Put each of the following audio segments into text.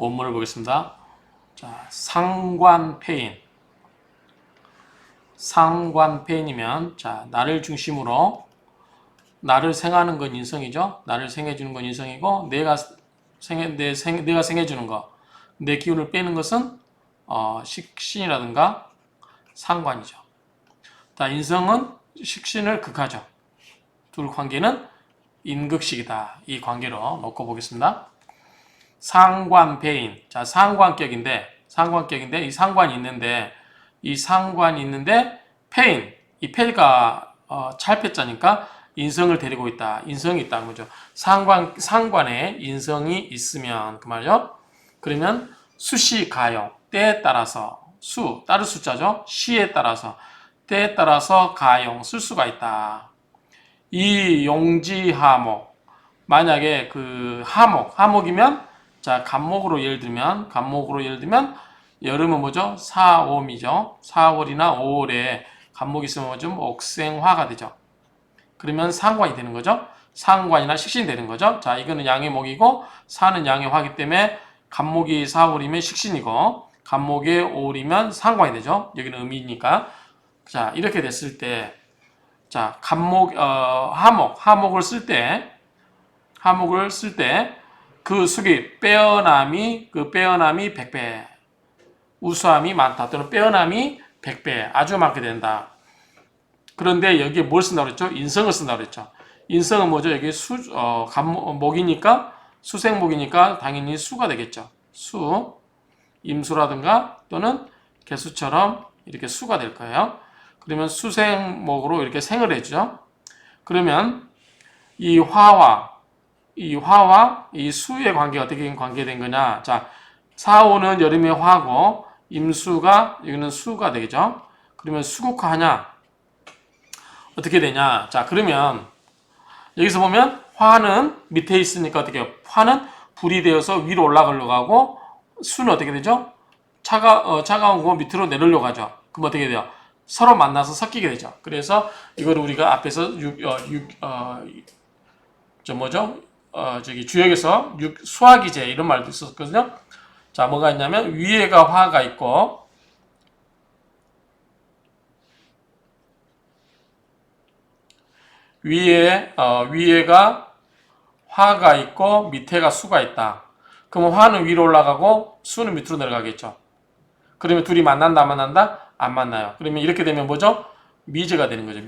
원문을 보겠습니다. 자, 상관폐인. 상관폐인이면, 자, 나를 중심으로, 나를 생하는 건 인성이죠. 나를 생해주는 건 인성이고, 내가 생해주는 거, 내 기운을 빼는 것은, 식신이라든가 상관이죠. 자, 인성은 식신을 극하죠. 둘 관계는 인극식이다. 이 관계로 놓고 보겠습니다. 상관폐인. 자, 상관격인데 이 상관이 있는데 폐인. 이 폐가 찰폐자니까 인성을 데리고 있다. 인성이 있다는 거죠. 상관에 인성이 있으면 그 말이요. 그러면 수시 가용. 때에 따라서 따를 숫자죠. 시에 따라서 때에 따라서 가용 쓸 수가 있다. 이 용지하목. 만약에 그 하목이면 자, 간목으로 예를 들면 여름은 뭐죠? 4, 5이죠. 4, 5월이나 5월에 간목이 있으면 뭐죠? 옥생화가 되죠. 그러면 상관이 되는 거죠. 상관이나 식신이 되는 거죠. 자, 이거는 양의 목이고 사는 양의 화기 때문에 간목이 4, 5월이면 식신이고 간목이 5월이면 상관이 되죠. 여기는 음이니까. 자, 이렇게 됐을 때 자, 하목을 쓸 때 그 숙이 빼어남이 100배, 우수함이 많다 또는 빼어남이 100배 아주 많게 된다. 그런데 여기에 뭘 쓴다고 그랬죠? 인성을 쓴다고 그랬죠. 인성은 뭐죠? 여기 목이니까 수생목이니까 당연히 수가 되겠죠. 임수라든가 또는 개수처럼 이렇게 수가 될 거예요. 그러면 수생목으로 이렇게 생을 해주죠. 그러면 이 화와 이 수의 관계가 어떻게 관계된 거냐. 자, 4, 5는 여름의 화고 임수가 여기는 수가 되겠죠. 그러면 수국화하냐 어떻게 되냐. 자, 그러면 여기서 보면 화는 밑에 있으니까 어떻게 해요? 화는 불이 되어서 위로 올라가려고 하고 수는 어떻게 되죠? 차가운 거 밑으로 내려려고 하죠. 그럼 어떻게 돼요? 서로 만나서 섞이게 되죠. 그래서 이걸 우리가 앞에서 주역에서 수화기제 이런 말도 있었거든요. 자, 뭐가 있냐면 위에가 화가 있고 위에가 화가 있고 밑에가 수가 있다. 그러면 화는 위로 올라가고 수는 밑으로 내려가겠죠. 그러면 둘이 만난다 안 만난다? 안 만나요. 그러면 이렇게 되면 뭐죠? 미제가 되는 거죠.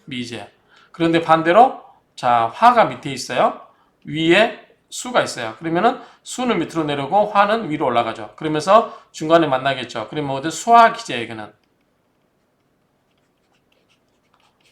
미제. 그런데 반대로 자, 화가 밑에 있어요. 위에 수가 있어요. 그러면은 수는 밑으로 내려오고 화는 위로 올라가죠. 그러면서 중간에 만나겠죠. 그러면 뭐든 수화기제 이거는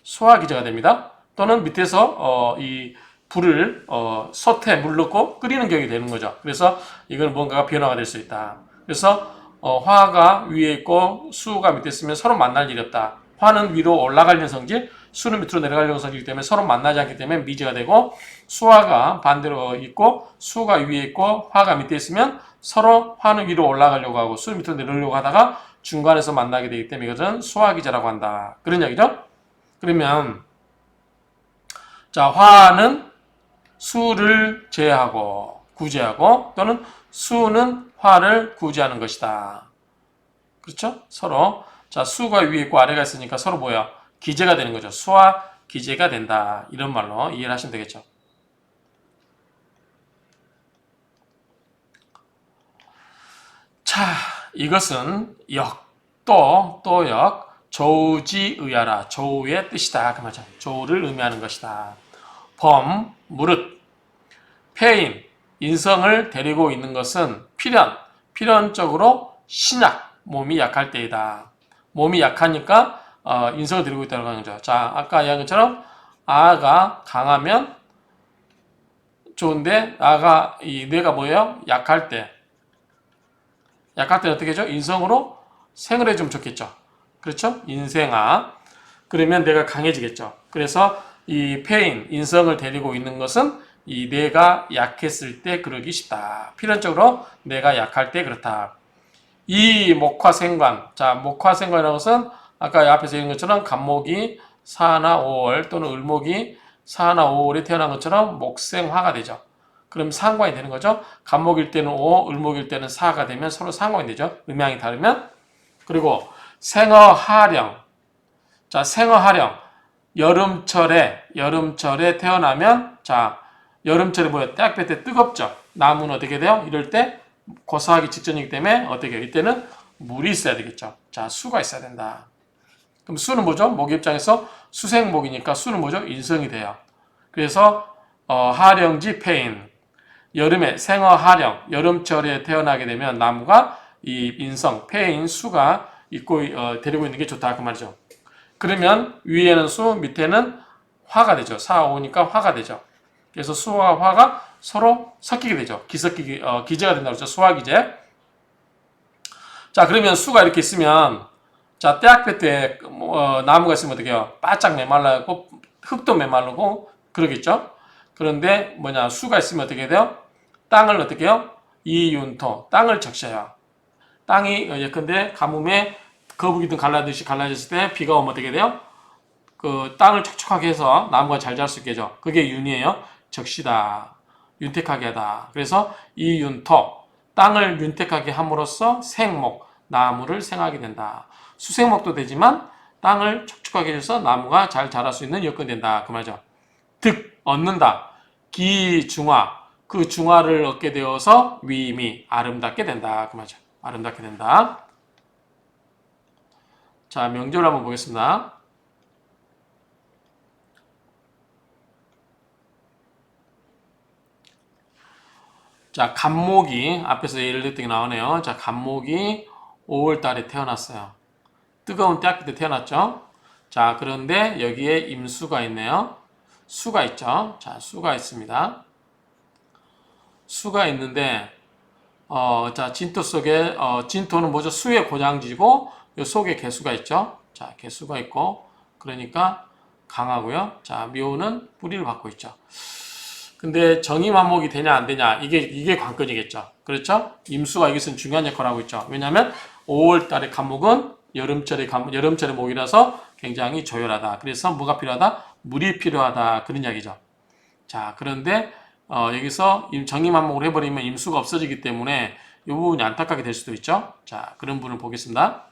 수화기제가 됩니다. 또는 밑에서 이 불을 솥에 물 넣고 끓이는 격이 되는 거죠. 그래서 이건 뭔가가 변화가 될 수 있다. 그래서 화가 위에 있고 수가 밑에 있으면 서로 만날 일이 없다. 화는 위로 올라가려는 성질, 수는 밑으로 내려가려는 성질이기 때문에 서로 만나지 않기 때문에 미제가 되고 수화가 반대로 있고 수가 위에 있고 화가 밑에 있으면 서로 화는 위로 올라가려고 하고 수는 밑으로 내려오려고 하다가 중간에서 만나게 되기 때문에 이것은 수화기제라고 한다. 그런 이야기죠? 그러면 자, 화는 수를 제하고 구제하고 또는 수는 화를 구제하는 것이다. 그렇죠? 서로 자, 수가 위에 있고 아래가 있으니까 서로 뭐야? 기제가 되는 거죠. 수와 기제가 된다. 이런 말로 이해를 하시면 되겠죠. 자, 이것은 역, 조지의하라. 조의 뜻이다. 그 말이죠. 조를 의미하는 것이다. 범, 무릇, 폐인, 인성을 데리고 있는 것은 필연적으로 신약, 몸이 약할 때이다. 몸이 약하니까 인성을 데리고 있다고 하는 거죠. 자, 아까 이야기한 것처럼 아가 강하면 좋은데 뇌가 뭐예요? 약할 때는 어떻게 하죠? 인성으로 생을 해주면 좋겠죠. 그렇죠? 인생아. 그러면 뇌가 강해지겠죠. 그래서 이 폐인, 인성을 데리고 있는 것은 이 뇌가 약했을 때 그러기 쉽다. 필연적으로 뇌가 약할 때 그렇다. 이 목화생관. 자, 목화생관이라는 것은 아까 앞에서 얘기한 것처럼 간목이 4나 5월 또는 을목이 4나 5월에 태어난 것처럼 목생화가 되죠. 그럼 상관이 되는 거죠. 간목일 때는 5, 을목일 때는 4가 되면 서로 상관이 되죠. 음양이 다르면. 그리고 생어하령. 자, 생어하령. 여름철에 태어나면, 자, 여름철에 뭐예요? 대학교 때 뜨겁죠. 나무는 어떻게 돼요? 이럴 때 고사하기 직전이기 때문에 어떻게 해요? 이때는 물이 있어야 되겠죠. 자, 수가 있어야 된다. 그럼 수는 뭐죠? 목 입장에서 수생목이니까 수는 뭐죠? 인성이 돼요. 그래서 하령지 폐인. 여름에 생어하령, 여름철에 태어나게 되면 나무가 이 인성, 폐인, 수가 있고 데리고 있는 게 좋다 그 말이죠. 그러면 위에는 수, 밑에는 화가 되죠. 4, 5니까 화가 되죠. 그래서 수와 화가 서로 섞이게 되죠. 기섞이기, 기제가 된다고 그러죠. 수화기제. 자, 그러면 수가 이렇게 있으면, 자, 대학교 때, 나무가 있으면 어떻게 해요? 바짝 메말라고, 흙도 메말르고, 그러겠죠? 그런데 수가 있으면 어떻게 돼요? 땅을 어떻게 해요? 이윤토, 땅을 적셔요. 땅이 예컨대 가뭄에 거북이든 갈라듯이 갈라졌을 때 비가 오면 어떻게 돼요? 그 땅을 촉촉하게 해서 나무가 잘 자랄 수 있게 해줘. 그게 윤이에요. 적시다. 윤택하게 하다. 그래서 이윤토, 땅을 윤택하게 함으로써 생목, 나무를 생하게 된다. 수생목도 되지만 땅을 촉촉하게 해서 나무가 잘 자랄 수 있는 여건이 된다. 그 말이죠. 득, 얻는다. 기중화, 그 중화를 얻게 되어서 위미, 아름답게 된다. 그 말이죠. 아름답게 된다. 자, 명절 한번 보겠습니다. 자, 간목이, 앞에서 예를 들었던 게 나오네요. 자, 간목이 5월 달에 태어났어요. 뜨거운 대학교 때 태어났죠. 자, 그런데 여기에 임수가 있네요. 수가 있죠. 자, 수가 있습니다. 수가 있는데, 자, 진토 속에, 진토는 뭐죠? 수의 고장지고, 요 속에 개수가 있죠. 자, 개수가 있고, 그러니까 강하고요. 자, 묘는 뿌리를 받고 있죠. 근데 정임한목이 되냐 안 되냐 이게 관건이겠죠. 그렇죠? 임수가 여기서는 중요한 역할을 하고 있죠. 왜냐하면 5월 달의 간목은 여름철의 목이라서 굉장히 조열하다. 그래서 뭐가 필요하다? 물이 필요하다. 그런 이야기죠. 자, 그런데 여기서 정임한목을 해버리면 임수가 없어지기 때문에 이 부분이 안타깝게 될 수도 있죠. 자, 그런 부분을 보겠습니다.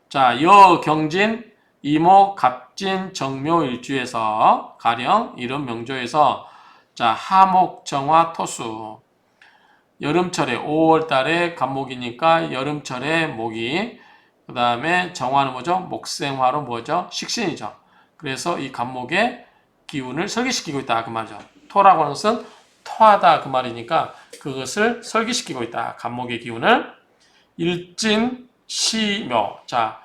자, 여경진, 이목, 갑진, 정묘 일주에서 가령 이런 명조에서 자, 하목, 정화, 토수. 여름철에 5월 달에 간목이니까 여름철에 목이, 그 다음에 정화는 뭐죠? 목생화로 뭐죠? 식신이죠. 그래서 이 간목의 기운을 설계시키고 있다. 그 말이죠. 토라고 하는 것은 토하다 그 말이니까 그것을 설계시키고 있다. 간목의 기운을. 일진, 시묘. 자,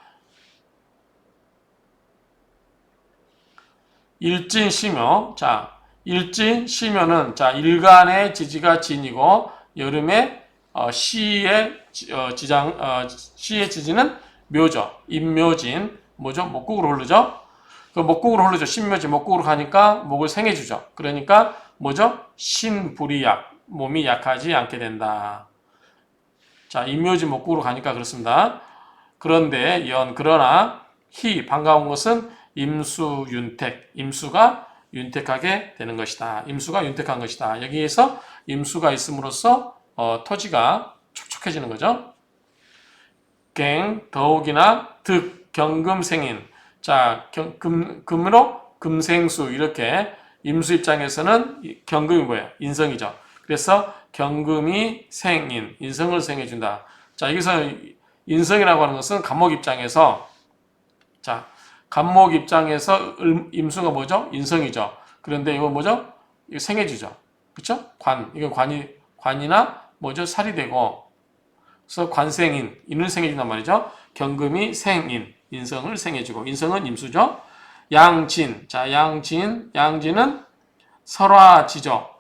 일진, 시묘. 자, 일진, 시묘는 자, 일간의 지지가 진이고 여름에 시의 지지는 묘죠. 임묘진 뭐죠? 목국으로 흐르죠. 그 목국으로 흐르죠. 신묘진 목국으로 가니까 목을 생해주죠. 그러니까 뭐죠? 신불이약 몸이 약하지 않게 된다. 자, 임묘진 목국으로 가니까 그렇습니다. 그런데 그러나 반가운 것은 임수 윤택, 임수가 윤택하게 되는 것이다. 임수가 윤택한 것이다. 여기에서 임수가 있음으로써 토지가 촉촉해지는 거죠. 갱, 더욱이나 득, 경금생인. 자, 금으로 금생수 이렇게 임수 입장에서는 경금이 뭐예요? 인성이죠. 그래서 경금이 생인, 인성을 생해준다. 자, 여기서 인성이라고 하는 것은 간목 입장에서 자, 간목 입장에서 임수가 뭐죠? 인성이죠. 그런데 이거 뭐죠? 이거 생해주죠. 그쵸? 이건 관이나 뭐죠? 살이 되고, 그래서 관생인, 인을 생해준단 말이죠. 경금이 생인, 인성을 생해주고, 인성은 임수죠. 양진, 자, 양진은 설화지죠.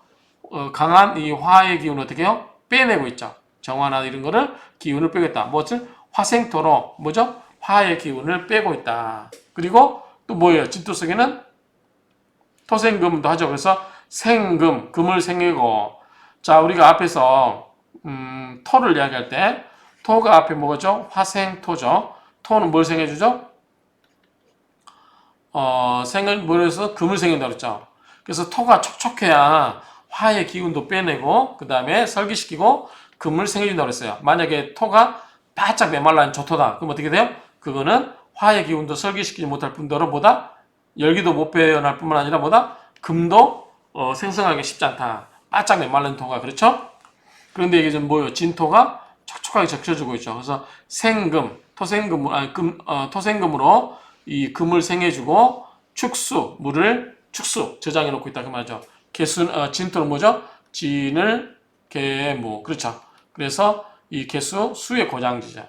강한 이 화의 기운을 어떻게 해요? 빼내고 있죠. 정화나 이런 거를 기운을 빼겠다. 무엇을? 화생토로, 뭐죠? 화의 기운을 빼고 있다. 그리고 또 뭐예요? 진토 속에는 토생금도 하죠. 그래서 생금, 금을 생기고. 자, 우리가 앞에서 토를 이야기할 때 토가 앞에 뭐죠? 화생토죠. 토는 뭘 생해주죠? 생을 뭘 해서 금을 생긴다고 그랬죠. 그래서 토가 촉촉해야 화의 기운도 빼내고 그 다음에 설기시키고 금을 생겨준다고 그랬어요. 만약에 토가 바짝 메말라 있는 조토다. 그럼 어떻게 돼요? 그거는 화의 기운도 설기시키지 못할 뿐더러 뭐다? 열기도 못 빼어날 뿐만 아니라 뭐다? 금도 생성하기 쉽지 않다. 바짝 메말른 토가. 그렇죠? 그런데 이게 좀 뭐예요? 진토가 촉촉하게 적셔주고 있죠. 그래서 생금, 토생금으로 이 금을 생해주고 축수, 물을 축수, 저장해 놓고 있다. 그 말이죠. 진토는 뭐죠? 진을, 계무. 그렇죠. 그래서 이 개수, 수의 고장지죠.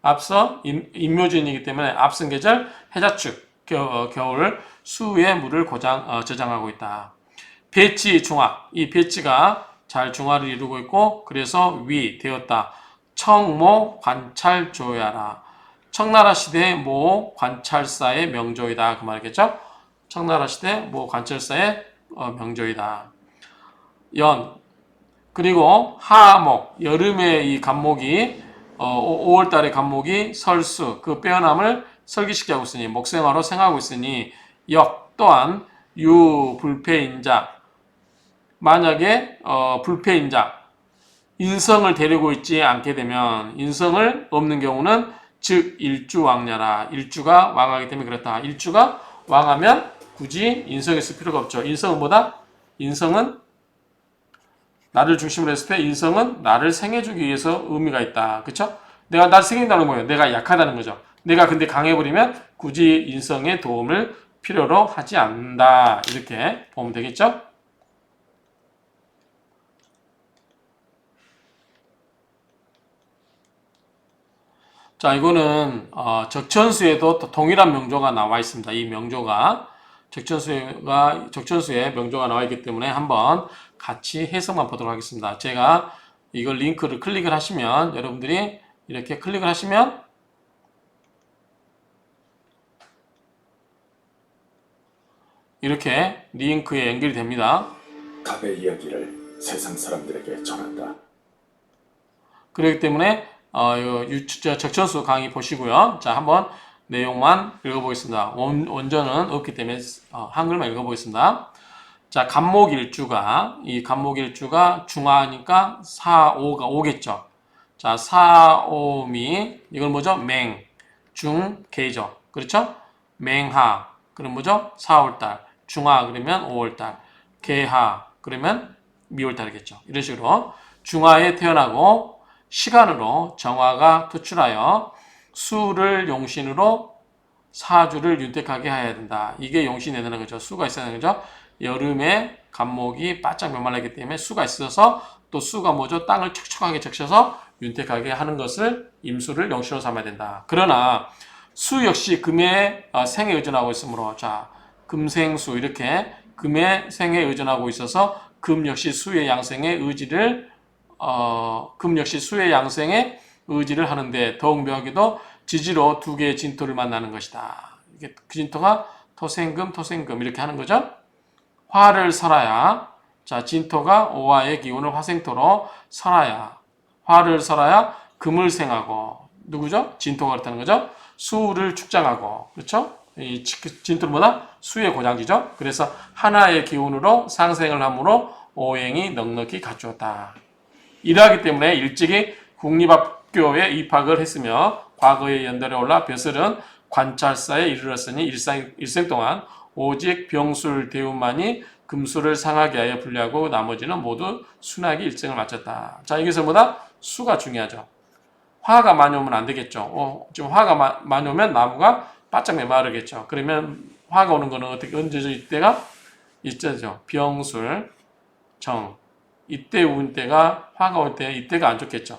앞서 인묘진이기 때문에 앞선 계절 해자축, 겨울 수의 물을 저장하고 있다. 배치 중화, 이 배치가 잘 중화를 이루고 있고 그래서 위 되었다. 청모 관찰조야라. 청나라 시대 모 관찰사의 명조이다. 그 말이겠죠? 청나라 시대 모 관찰사의 명조이다. 연 그리고 하목 여름의 이 간목이 5월달의 간목이 설수 그 빼어남을 설기시키고 있으니 목생화로 생하고 있으니 역 또한 유불패인자 만약에 불패인자 인성을 데리고 있지 않게 되면 인성을 없는 경우는 즉 일주왕냐라 일주가 왕하기 때문에 그렇다. 일주가 왕하면 굳이 인성이 있을 필요가 없죠. 인성은 뭐다? 인성은 나를 중심으로 했을 때 인성은 나를 생해주기 위해서 의미가 있다. 그쵸? 내가 나를 생긴다는 거예요. 내가 약하다는 거죠. 내가 근데 강해버리면 굳이 인성의 도움을 필요로 하지 않는다. 이렇게 보면 되겠죠? 자, 이거는 적천수에도 또 동일한 명조가 나와 있습니다. 이 명조가 적천수에 명조가 나와 있기 때문에 한번 같이 해석만 보도록 하겠습니다. 제가 이걸 링크를 클릭을 하시면 여러분들이 이렇게 클릭을 하시면 이렇게 링크에 연결이 됩니다. 답의 이야기를 세상 사람들에게 전한다. 그렇기 때문에 적천수 강의 보시고요. 자, 한번 내용만 읽어보겠습니다. 원전은 없기 때문에 한글만 읽어보겠습니다. 자, 이 간목일주가 중화니까 4, 5가 5겠죠. 자, 4, 5미 이건 뭐죠? 맹, 중, 개죠. 그렇죠? 맹하 그럼 뭐죠? 4월달. 중화 그러면 5월달. 개하 그러면 미월달이겠죠. 이런 식으로 중화에 태어나고 시간으로 정화가 투출하여 수를 용신으로 사주를 윤택하게 해야 된다. 이게 용신이 되는 거죠. 수가 있어야 되는 거죠. 여름에 간목이 바짝 메말라기 때문에 수가 있어서 또 수가 뭐죠? 땅을 촉촉하게 적셔서 윤택하게 하는 것을 임수를 용신으로 삼아야 된다. 그러나 수 역시 금의 생에 의존하고 있으므로 자 금생수 이렇게 금의 생에 의존하고 있어서 금 역시 수의 양생의 의지를 하는데 더욱 묘하게도 지지로 두 개의 진토를 만나는 것이다. 이게 그 진토가 토생금 이렇게 하는 거죠. 화를 설하야 자 진토가 오화의 기운을 화생토로 설하야 화를 설하야 금을 생하고 누구죠? 진토가 그렇다는 거죠. 수를 축장하고 그렇죠? 이 진토는 뭐다? 수의 고장지죠. 그래서 하나의 기운으로 상생을 함으로 오행이 넉넉히 갖추었다. 이러하기 때문에 일찍이 국립학교에 입학을 했으며 과거의 연달에 올라 벼슬은 관찰사에 이르렀으니 일생 동안 오직 병술 대운만이 금수를 상하게 하여 분리하고 나머지는 모두 순하게 일생을 마쳤다. 자, 여기서 뭐다? 수가 중요하죠. 화가 많이 오면 안 되겠죠. 지금 화가 많이 오면 나무가 바짝 메마르겠죠. 그러면 화가 오는 거는 어떻게 언제죠? 이때가 있죠. 병술, 정. 이때 운때가 화가 올 때 이때가 안 좋겠죠.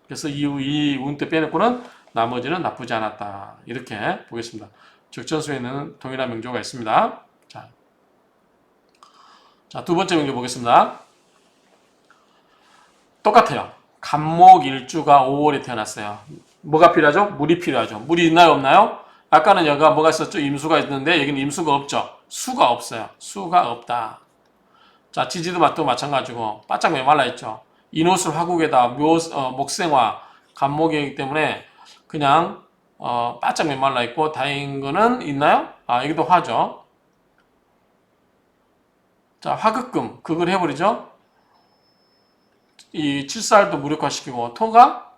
그래서 이 운때 빼놓고는 나머지는 나쁘지 않았다. 이렇게 보겠습니다. 적천수에는 동일한 명조가 있습니다. 자, 두 번째 명조 보겠습니다. 똑같아요. 간목일주가 5월에 태어났어요. 뭐가 필요하죠? 물이 필요하죠. 물이 있나요? 없나요? 아까는 여기가 뭐가 있었죠? 임수가 있는데 여기는 임수가 없죠. 수가 없어요. 수가 없다. 자, 지지도 또 마찬가지고 바짝 메말라 있죠. 인옷을 화국에다 목생화, 간목이기 때문에 그냥 바짝 메말라 있고 다행인 거는 있나요? 여기도 화죠. 자, 화극금 극을 해버리죠. 이 칠살도 무력화시키고 토가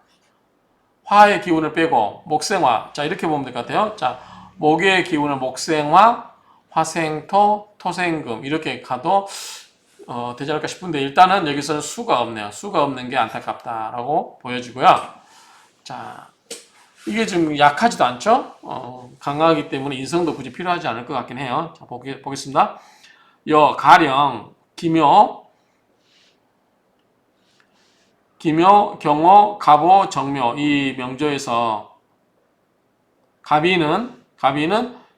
화의 기운을 빼고 목생화. 자, 이렇게 보면 될 것 같아요. 자, 목의 기운을 목생화, 화생토, 토생금 이렇게 가도 되지 않을까 싶은데 일단은 여기서는 수가 없네요. 수가 없는 게 안타깝다라고 보여지고요. 자, 이게 좀 약하지도 않죠? 강하기 때문에 인성도 굳이 필요하지 않을 것 같긴 해요. 자, 보겠습니다. 가령, 기묘, 경호, 갑오, 정묘 이 명조에서 가비는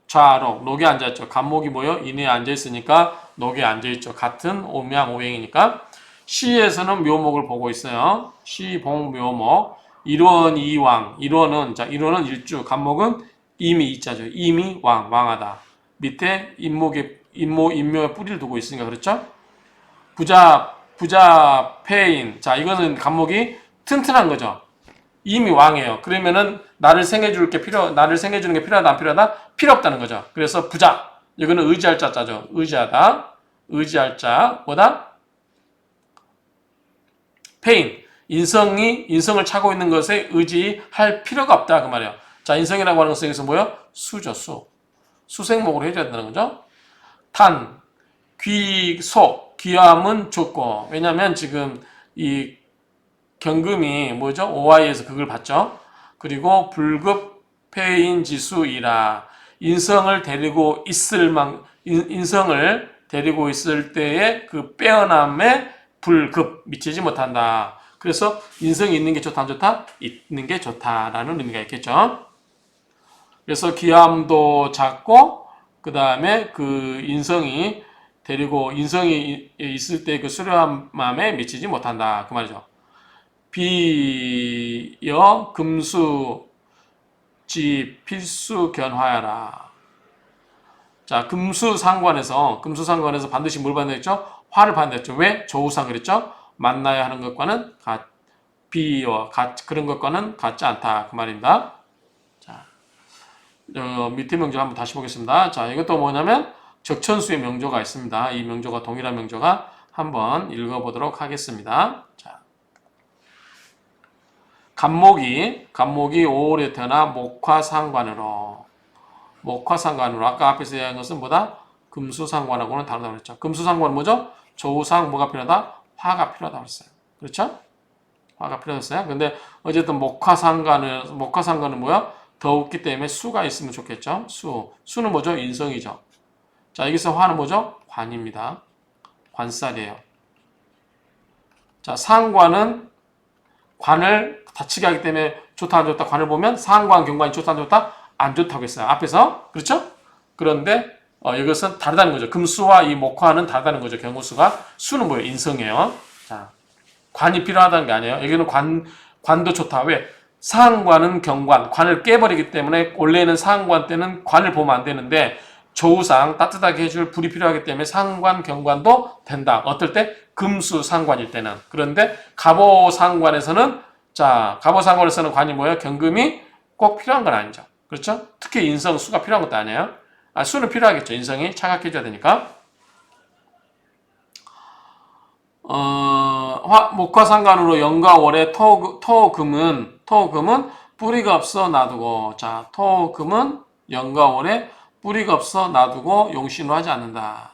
좌록, 녹에 앉아있죠. 갑목이 뭐요? 인에 앉아있으니까 녹에 앉아있죠. 같은 오명오행이니까 시에서는 묘목을 보고 있어요. 시, 봉, 묘목 일원, 이왕 일원은 일주, 갑목은 임이 이자죠. 임이 왕하다. 밑에 임묘에 뿌리를 두고 있으니까 그렇죠? 부자, 폐인. 자, 이거는 갑목이 튼튼한 거죠. 이미 왕이에요. 그러면은 나를 생겨주는 게 필요하다, 안 필요하다? 필요 없다는 거죠. 그래서 부자. 이거는 의지할 자자죠. 의지하다. 의지할 자. 뭐다? 폐인. 인성을 차고 있는 것에 의지할 필요가 없다. 그 말이에요. 자, 인성이라고 하는 것은 여기서 뭐예요? 수죠, 수. 수생목으로 해줘야 된다는 거죠. 탄. 귀함은 좋고. 왜냐면 지금 이 경금이 뭐죠? OI에서 그걸 봤죠. 그리고 불급 폐인지수이라 인성을 데리고 있을 때의 그 빼어남에 불급 미치지 못한다. 그래서 인성이 있는 게 좋다, 안 좋다? 있는 게 좋다라는 의미가 있겠죠. 그래서 기함도 작고 그 다음에 그 인성이 있을 때 그 수려함에 미치지 못한다. 그 말이죠. 비여 금수 지 필수 견화야라. 자, 금수상관에서 반드시 뭘 받는다 했죠? 화를 받는다 했죠. 왜? 조우상 그랬죠? 만나야 하는 것과는 그런 것과는 같지 않다. 그 말입니다. 자, 밑에 명조 한번 다시 보겠습니다. 자, 이것도 뭐냐면 적천수의 명조가 있습니다. 이 명조가 동일한 명조가 한번 읽어보도록 하겠습니다. 자. 갑목이 5월에 태어나 목화상관으로 아까 앞에서 얘기한 것은 뭐다? 금수상관하고는 다르다고 그랬죠. 금수상관은 뭐죠? 조우상 뭐가 필요하다? 화가 필요하다고 그랬어요. 그렇죠? 화가 필요했어요. 근데 어쨌든 목화상관은 뭐야? 더웠기 때문에 수가 있으면 좋겠죠. 수는 뭐죠? 인성이죠. 자, 여기서 화는 뭐죠? 관입니다. 관살이에요. 자, 상관은 관을 다치게 하기 때문에 좋다 안 좋다 관을 보면 상관 경관이 좋다 안 좋다 안 좋다고 했어요. 앞에서 그렇죠? 그런데 이것은 다르다는 거죠. 금수와 이 목화는 다르다는 거죠. 경우수가 수는 뭐예요? 인성이에요. 자, 관이 필요하다는 게 아니에요. 여기는 관도 좋다. 왜? 상관은 관을 깨버리기 때문에 원래는 상관 때는 관을 보면 안 되는데 조우상 따뜻하게 해줄 불이 필요하기 때문에 상관 경관도 된다. 어떨 때? 금수 상관일 때는. 그런데 갑오 상관에서는 관이 뭐예요? 경금이 꼭 필요한 건 아니죠. 그렇죠? 특히 인성 수가 필요한 것도 아니에요. 수는 필요하겠죠. 인성이 차각해줘야 되니까. 목화상관으로 영과 월의 토금은 뿌리가 없어 놔두고. 자, 토금은 영과 월에 뿌리가 없어 놔두고 용신으로 하지 않는다.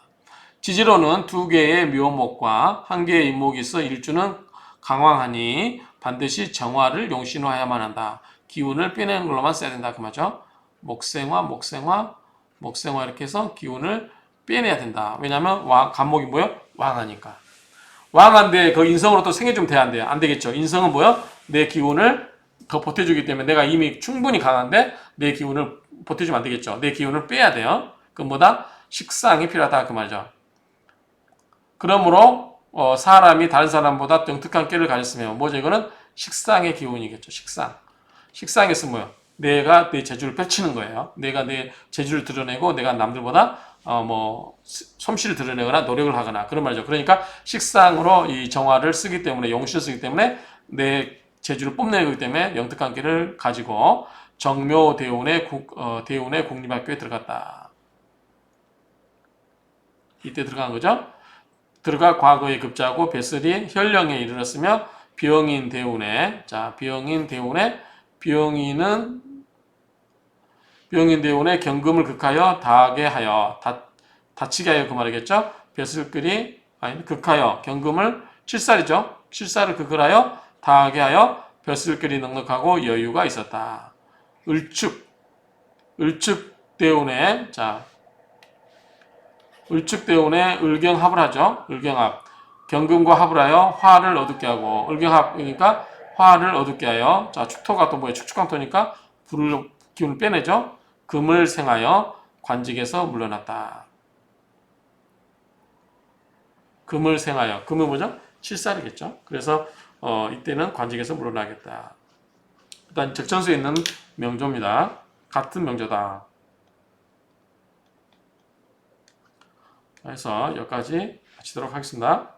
지지로는 2개의 묘목과 1개의 인목이 있어 일주는 강황하니 반드시 정화를 용신화해야만 한다. 기운을 빼내는 걸로만 써야 된다. 그 말이죠. 목생화 이렇게 해서 기운을 빼내야 된다. 왜냐하면 간목이 뭐예요? 왕하니까. 왕한데 그 인성으로 또 생겨주면 돼야 안 돼요? 안 되겠죠. 인성은 뭐예요? 내 기운을 더 보태주기 때문에 내가 이미 충분히 강한데 내 기운을 보태주면 안 되겠죠. 내 기운을 빼야 돼요. 그럼 뭐다? 식상이 필요하다. 그 말이죠. 그러므로 사람이 다른 사람보다 영특한 깨를 가졌으면 뭐죠? 이거는 식상의 기운이겠죠. 식상에서 뭐예요? 내가 내 재주를 펼치는 거예요. 내가 내 재주를 드러내고 내가 남들보다 솜씨를 드러내거나 노력을 하거나 그런 말이죠. 그러니까 식상으로 이 정화를 쓰기 때문에 용신을 쓰기 때문에 내 재주를 뽐내기 때문에 영특한 깨를 가지고 정묘 대운의 국립학교에 들어갔다. 이때 들어간 거죠. 들어가 과거에 급제하고 뱃슬이 현령에 이르렀으며 비용인 대운에 자 비용인 대운에 비용인 대운에 경금을 극하여 다하게 하여 다치게 하여 그 말이겠죠. 뱃슬끌이 아니 극하여 경금을 칠살이죠. 칠살을 극을 하여 다하게 하여 뱃슬끌이 넉넉하고 여유가 있었다. 을축 대운에 자 을축대운에 을경합을 하죠. 을경합. 경금과 합을 하여 화를 어둡게 하고 을경합이니까 화를 어둡게 하여 자 축토가 또 뭐예요? 축축강토니까 불을 기운을 빼내죠. 금을 생하여 관직에서 물러났다. 금을 생하여 금은 뭐죠? 칠살이겠죠. 그래서 이때는 관직에서 물러나겠다. 일단 적천수에 있는 명조입니다. 같은 명조다. 그래서 여기까지 마치도록 하겠습니다.